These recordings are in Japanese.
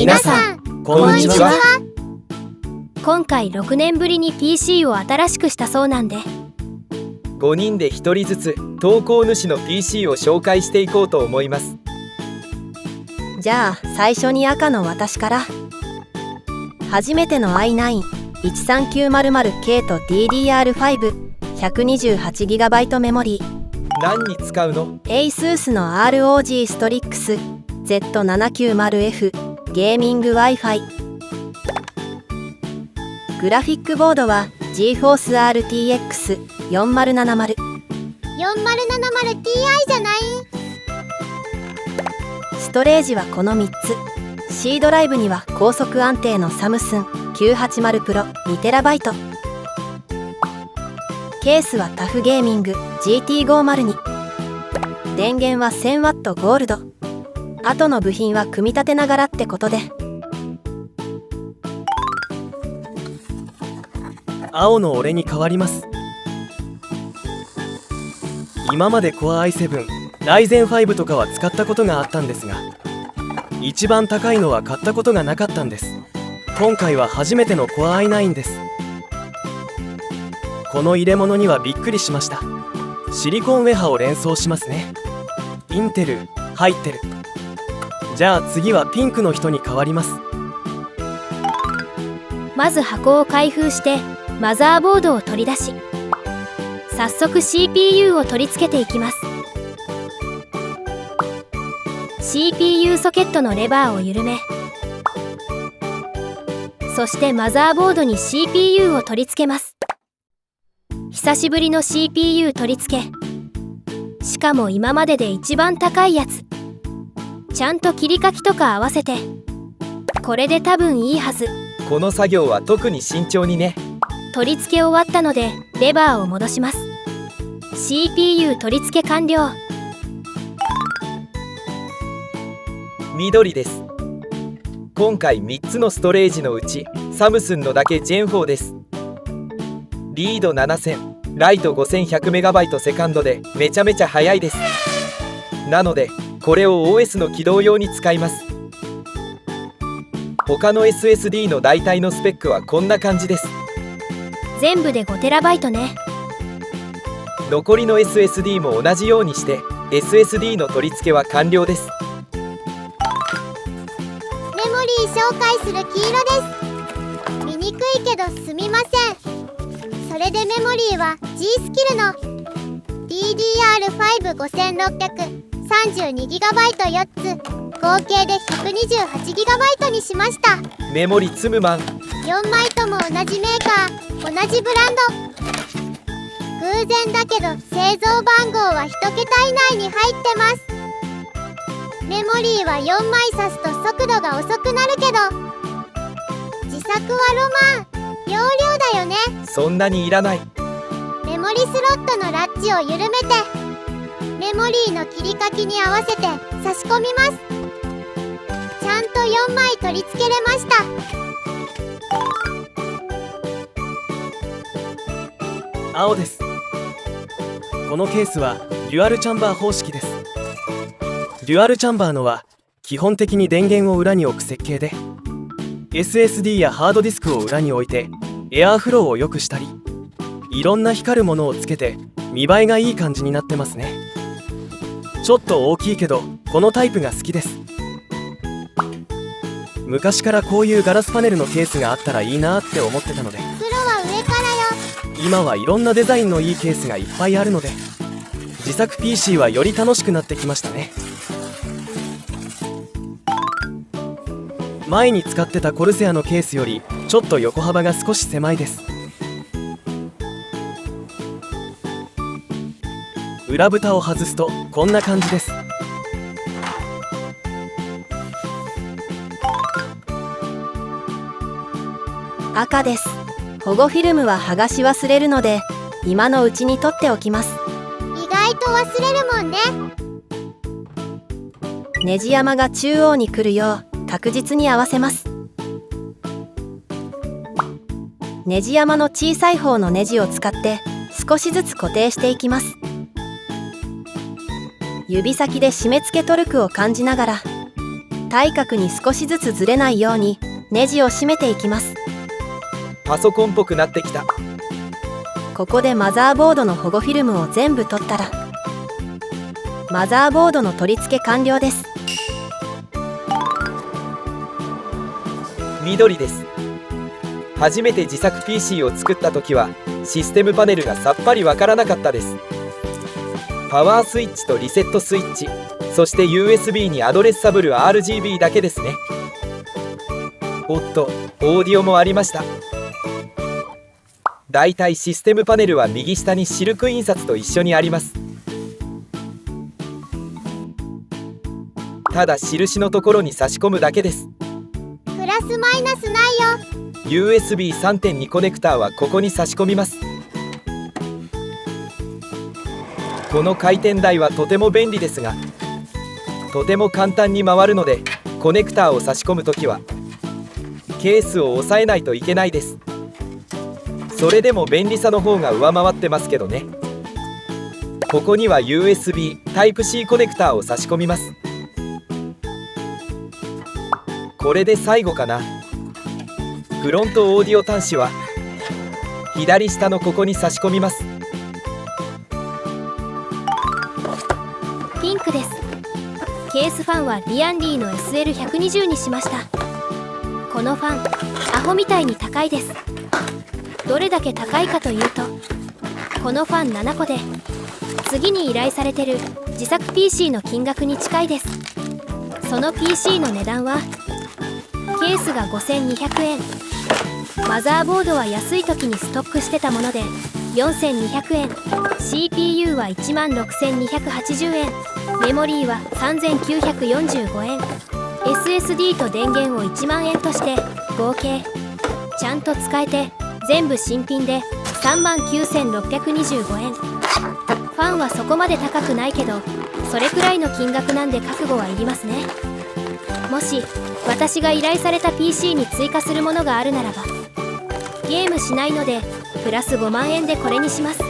皆さん、こんにちは。今回6年ぶりに PC を新しくしたそうなんで、5人で1人ずつ投稿主の PC を紹介していこうと思います。じゃあ最初に赤の私から。初めての i9-13900K と DDR5、128GB メモリー。何に使うの？ ASUS の ROG Strix Z790F ゲーミング Wi-Fi。グラフィックボードは GeForce RTX 4070。 4070Ti じゃない？ストレージはこの3つ。C ドライブには高速安定のサムスン 980Pro 2TB。 ケースはタフゲーミング GT502。 電源は 1000W ゴールド。後の部品は組み立てながらってことで。青の俺に変わります。今まで Core i7、Ryzen 5とかは使ったことがあったんですが、一番高いのは買ったことがなかったんです。今回は初めての Core i9 です。この入れ物にはびっくりしました。シリコンウェハを連想しますね。インテル入ってる。じゃあ次はピンクの人に変わります。まず箱を開封してマザーボードを取り出し、早速 CPU を取り付けていきます。 CPU ソケットのレバーを緩め、そしてマザーボードに CPU を取り付けます。久しぶりの CPU 取り付け、しかも今までで一番高いやつ。ちゃんと切り書きとか合わせて、これで多分いいはず。この作業は特に慎重にね。取り付け終わったのでレバーを戻します。 CPU 取り付け完了。緑です。今回3つのストレージのうちサムスンのだけ Gen4 です。リード7000、ライト 5100MB セカンドでめちゃめちゃ速いです。なのでこれを OS の起動用に使います。他の SSD の大体のスペックはこんな感じです。全部で 5TB ね。残りの SSD も同じようにして SSD の取り付けは完了です。メモリー紹介する黄色です。見にくいけどすみません。それでメモリーは G スキルの DDR55632GB4 つ、合計で 128GB にしました。メモリ積むマン。4枚とも同じメーカー、同じブランド。偶然だけど製造番号は1桁以内に入ってます。メモリーは4枚挿すと速度が遅くなるけど、自作はロマン。容量だよね。そんなにいらない。メモリスロットのラッチを緩めて、メモリーの切り書きに合わせて差し込みます。ちゃんと4枚取り付けれました。青です。このケースはデュアルチャンバー方式です。デュアルチャンバーのは基本的に電源を裏に置く設計で、 SSD やハードディスクを裏に置いてエアーフローを良くしたり、いろんな光るものをつけて見栄えがいい感じになってますね。ちょっと大きいけどこのタイプが好きです。昔からこういうガラスパネルのケースがあったらいいなって思ってたので、黒は上からよ。今はいろんなデザインのいいケースがいっぱいあるので、自作 PC はより楽しくなってきましたね。前に使ってたコルセアのケースよりちょっと横幅が少し狭いです。裏蓋を外すとこんな感じです。赤です。保護フィルムは剥がし忘れるので今のうちに取っておきます。意外と忘れるもんね。ネジ山が中央に来るよう確実に合わせます。ネジ山の小さい方のネジを使って少しずつ固定していきます。指先で締め付けトルクを感じながら対角に少しずつずれないようにネジを締めていきます。パソコンっぽくなってきた。ここでマザーボードの保護フィルムを全部取ったらマザーボードの取り付け完了です。緑です。初めて自作 PC を作った時はシステムパネルがさっぱりわからなかったです。パワースイッチとリセットスイッチ、そして USB にアドレスサブル RGB だけですね。おっと、オーディオもありました。だいたいシステムパネルは右下にシルク印刷と一緒にあります。ただ印のところに差し込むだけです。プラスマイナスないよ。 USB 3.2 コネクターはここに差し込みます。この回転台はとても便利ですが、とても簡単に回るのでコネクターを差し込むときはケースを押さえないといけないです。それでも便利さの方が上回ってますけどね。ここには USB Type-C コネクターを差し込みます。これで最後かな。フロントオーディオ端子は左下のここに差し込みます。ピンクです。ケースファンはリアンリーの SL120 にしました。このファンアホみたいに高いです。どれだけ高いかというと、このファン7個で次に依頼されてる自作 PC の金額に近いです。その PC の値段はケースが5200円、マザーボードは安い時にストックしてたもので4200円、 CPU は16280円、メモリーは3945円、 SSD と電源を1万円として合計ちゃんと使えて全部新品で39625円。ファンはそこまで高くないけどそれくらいの金額なんで覚悟はいりますね。もし私が依頼された PC に追加するものがあるならば、ゲームしないのでプラス5万円でこれにします。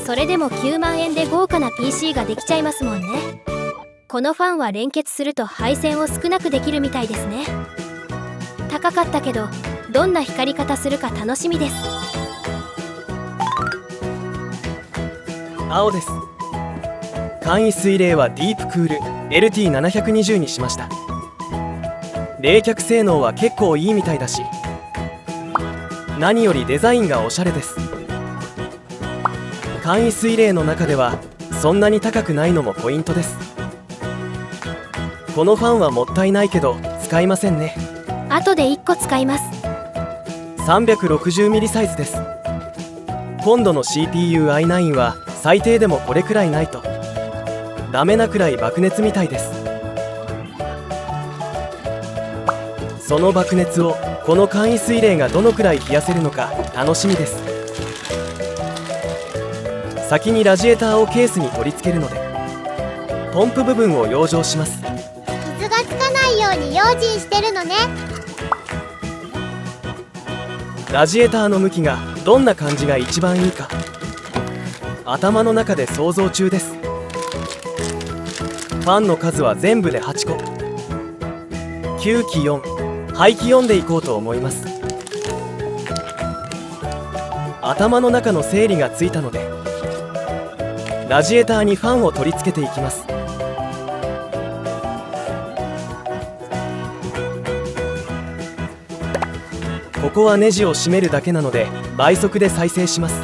それでも9万円で豪華な PC ができちゃいますもんね。このファンは連結すると配線を少なくできるみたいですね。高かったけどどんな光り方するか楽しみです。青です。簡易水冷はディープクール LT720 にしました。冷却性能は結構いいみたいだし、何よりデザインがおしゃれです。簡易水冷の中ではそんなに高くないのもポイントです。このファンはもったいないけど使いませんね。後で1個使います。360mm サイズです。今度の CPU i9 は最低でもこれくらいないとダメなくらい爆熱みたいです。その爆熱をこの簡易水冷がどのくらい冷やせるのか楽しみです。先にラジエーターをケースに取り付けるのでポンプ部分を養生します。傷がつかないように用心してるのね。ラジエーターの向きがどんな感じが一番いいか頭の中で想像中です。ファンの数は全部で8個、吸気4、排気4でいこうと思います。頭の中の整理がついたのでラジエーターにファンを取り付けていきます。ここはネジを締めるだけなので倍速で再生します。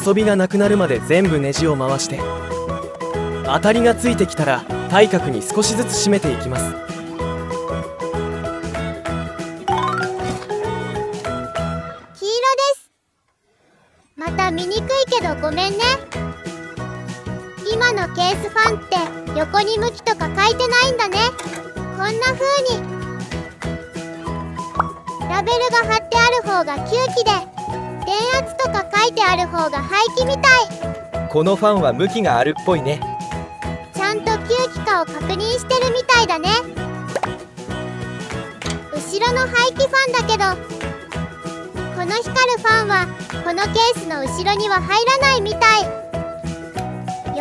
遊びがなくなるまで全部ネジを回して当たりがついてきたら対角に少しずつ締めていきます。黄色です。また見にくいけどごめんね。今のケースファンって横に向きとか書いてないんだね。こんな風にラベルが貼ってある方が吸気で電圧とか書いてある方が排気みたい。このファンは向きがあるっぽいね。ちゃんと吸気かを確認してるみたいだね。後ろの排気ファンだけどこの光るファンはこのケースの後ろには入らないみたい。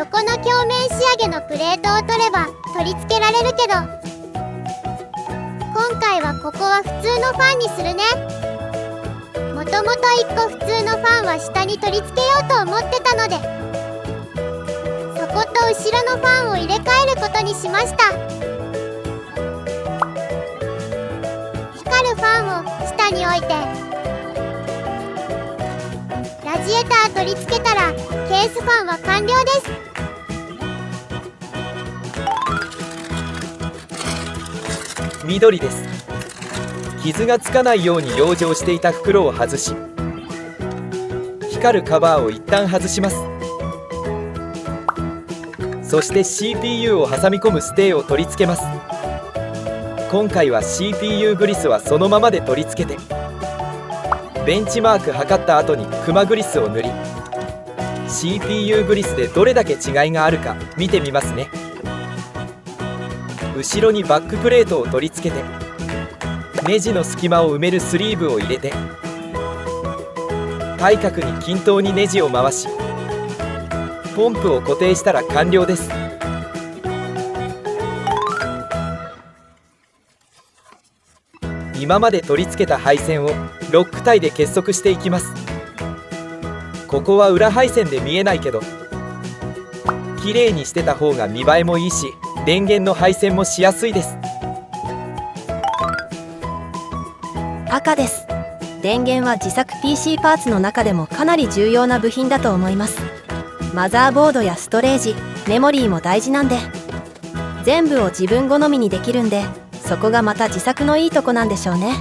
横の鏡面仕上げのプレートを取れば取り付けられるけど、今回はここは普通のファンにするね。もともと1個普通のファンは下に取り付けようと思ってたので、そこと後ろのファンを入れ替えることにしました。光るファンを下に置いて、ラジエーター取り付けたらケースファンは完了です。緑です。傷がつかないように養生していた袋を外し、光るカバーを一旦外します。そして CPU を挟み込むステーを取り付けます。今回は CPU グリスはそのままで取り付けて、ベンチマーク測った後にクマグリスを塗り、 CPU グリスでどれだけ違いがあるか見てみますね。後ろにバックプレートを取り付けて、ネジの隙間を埋めるスリーブを入れて、対角に均等にネジを回し、ポンプを固定したら完了です。今まで取り付けた配線をロックタイで結束していきます。ここは裏配線で見えないけど、綺麗にしてた方が見栄えもいいし、電源の配線もしやすいです。赤です。電源は自作 PC パーツの中でもかなり重要な部品だと思います。マザーボードやストレージ、メモリーも大事なんで、全部を自分好みにできるんで、そこがまた自作のいいとこなんでしょうね。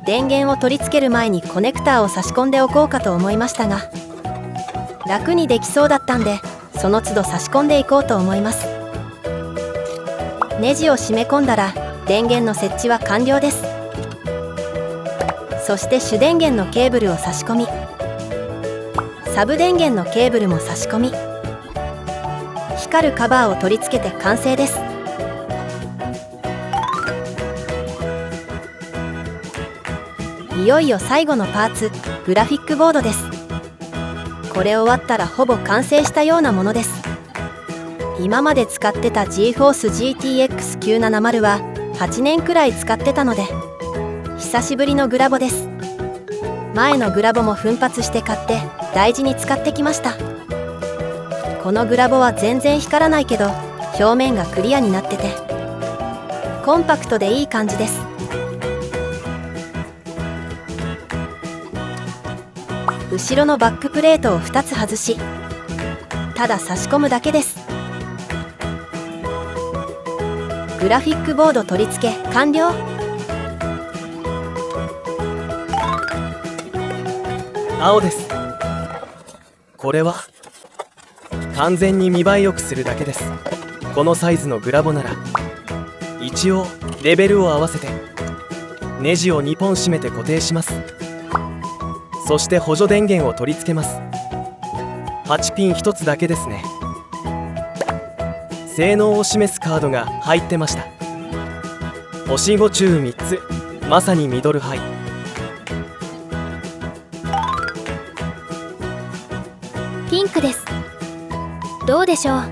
電源を取り付ける前にコネクターを差し込んでおこうかと思いましたが、楽にできそうだったんで、その都度差し込んでいこうと思います。ネジを締め込んだら電源の設置は完了です。そして主電源のケーブルを差し込み、サブ電源のケーブルも差し込み、光るカバーを取り付けて完成です。いよいよ最後のパーツ、グラフィックボードです。これ終わったらほぼ完成したようなものです。今まで使ってた GeForce GTX970 は8年くらい使ってたので、久しぶりのグラボです。前のグラボも奮発して買って大事に使ってきました。このグラボは全然光らないけど、表面がクリアになっててコンパクトでいい感じです。後ろのバックプレートを2つ外し、ただ差し込むだけです。グラフィックボード取り付け完了。青です。これは完全に見栄え良くするだけです。このサイズのグラボなら一応レベルを合わせてネジを2本締めて固定します。そして補助電源を取り付けます。8ピン1つだけですね。性能を示すカードが入ってました。星5中3つ、まさにミドルハイ。ピンクです。どうでしょう。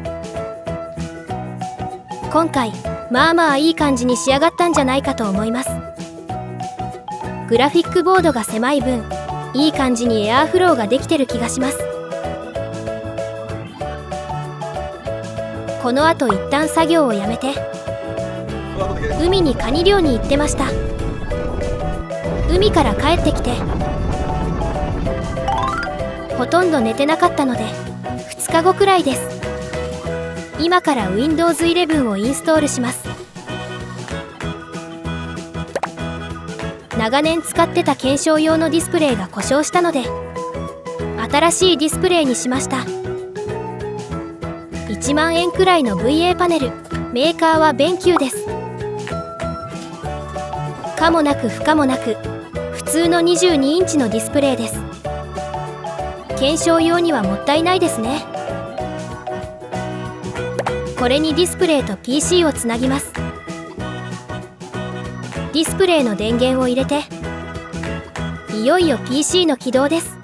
今回まあまあいい感じに仕上がったんじゃないかと思います。グラフィックボードが狭い分、いい感じにエアーフローができてる気がします。この後一旦作業をやめて海にカニ漁に行ってました。海から帰ってきてほとんど寝てなかったので2日後くらいです。今から Windows 11をインストールします。長年使ってた検証用のディスプレイが故障したので、新しいディスプレイにしました。1万円くらいの VA パネル、メーカーはベンキューです。可もなく不可もなく普通の22インチのディスプレイです。検証用にはもったいないですね。これにディスプレイと PC をつなぎます。ディスプレイの電源を入れて、いよいよ PC の起動です。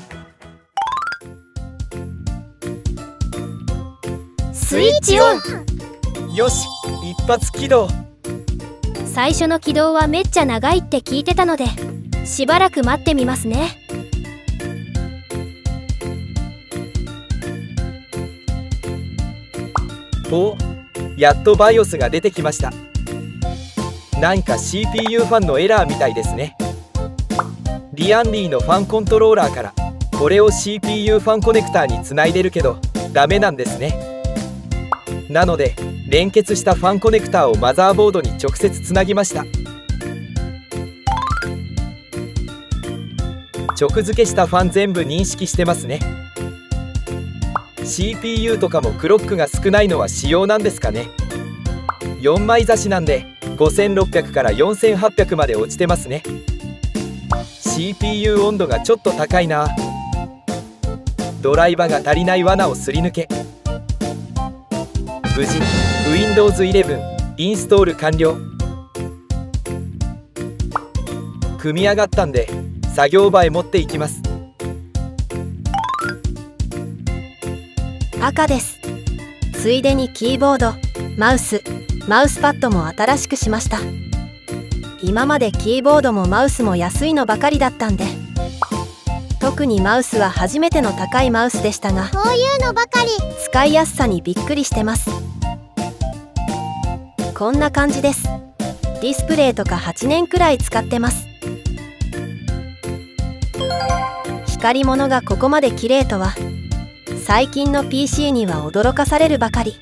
スイッチオン。よし、一発起動。最初の起動はめっちゃ長いって聞いてたので、しばらく待ってみますね。お、やっと BIOS が出てきました。なんか CPU ファンのエラーみたいですね。リアンリーのファンコントローラーからこれを CPU ファンコネクターにつないでるけどダメなんですね。なので連結したファンコネクターをマザーボードに直接つなぎました。直付けしたファン全部認識してますね。 CPU とかもクロックが少ないのは仕様なんですかね。4枚差しなんで5600から4800まで落ちてますね。 CPU 温度がちょっと高いな。ドライバーが足りない罠をすり抜け無事 Windows 11インストール完了。組み上がったんで作業場へ持っていきます。赤です。ついでにキーボード、マウスパッドも新しくしました。今までキーボードもマウスも安いのばかりだったんで、特にマウスは初めての高いマウスでしたが、こういうのばかり。使いやすさにびっくりしてます。こんな感じです。ディスプレイとか8年くらい使ってます。光り物がここまで綺麗とは、最近の PC には驚かされるばかり。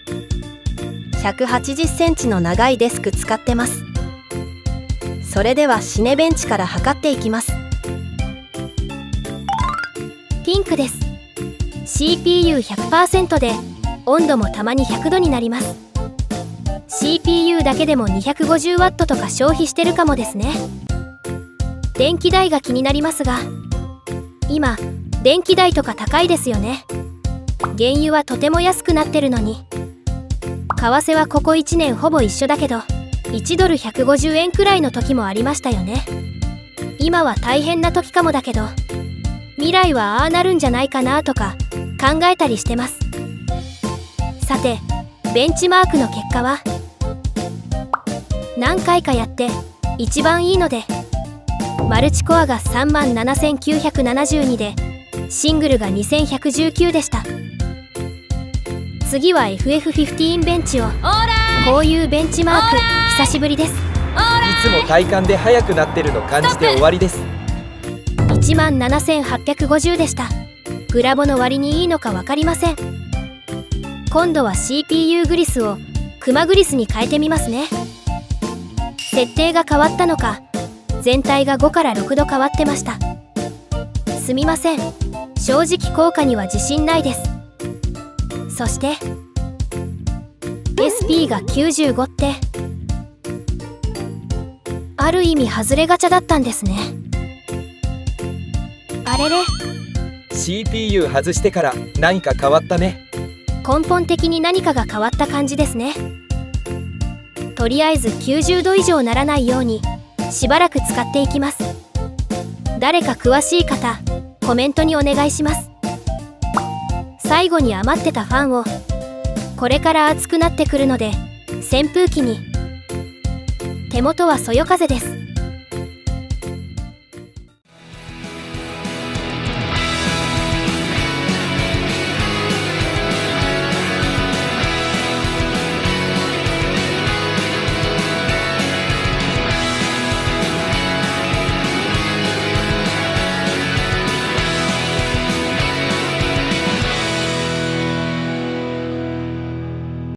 180センチの長いデスク使ってます。それではシネベンチから測っていきます。ピンクです。 CPU100% で温度もたまに100度になります。 CPU だけでも 250W とか消費してるかもですね。電気代が気になりますが、今電気代とか高いですよね。原油はとても安くなってるのに、為替はここ1年ほぼ一緒だけど1ドル150円くらいの時もありましたよね。今は大変な時かもだけど、未来はああなるんじゃないかなとか考えたりしてます。さてベンチマークの結果は、何回かやって一番いいのでマルチコアが37,972でシングルが2119でした。次は FF15 ベンチを。こういうベンチマーク久しぶりです。いつも体感で速くなってるの感じて終わりです。17,850でした。グラボの割にいいのか分かりません。今度は CPU グリスをクマグリスに変えてみますね。設定が変わったのか全体が5から6度変わってました。すみません、正直効果には自信ないです。そして SP が95ってある意味外れガチャだったんですね。あれれ、 CPU 外してから何か変わったね。根本的に何かが変わった感じですね。とりあえず90度以上ならないようにしばらく使っていきます。誰か詳しい方コメントにお願いします。最後に余ってたファンを、これから暑くなってくるので扇風機に。手元はそよ風です。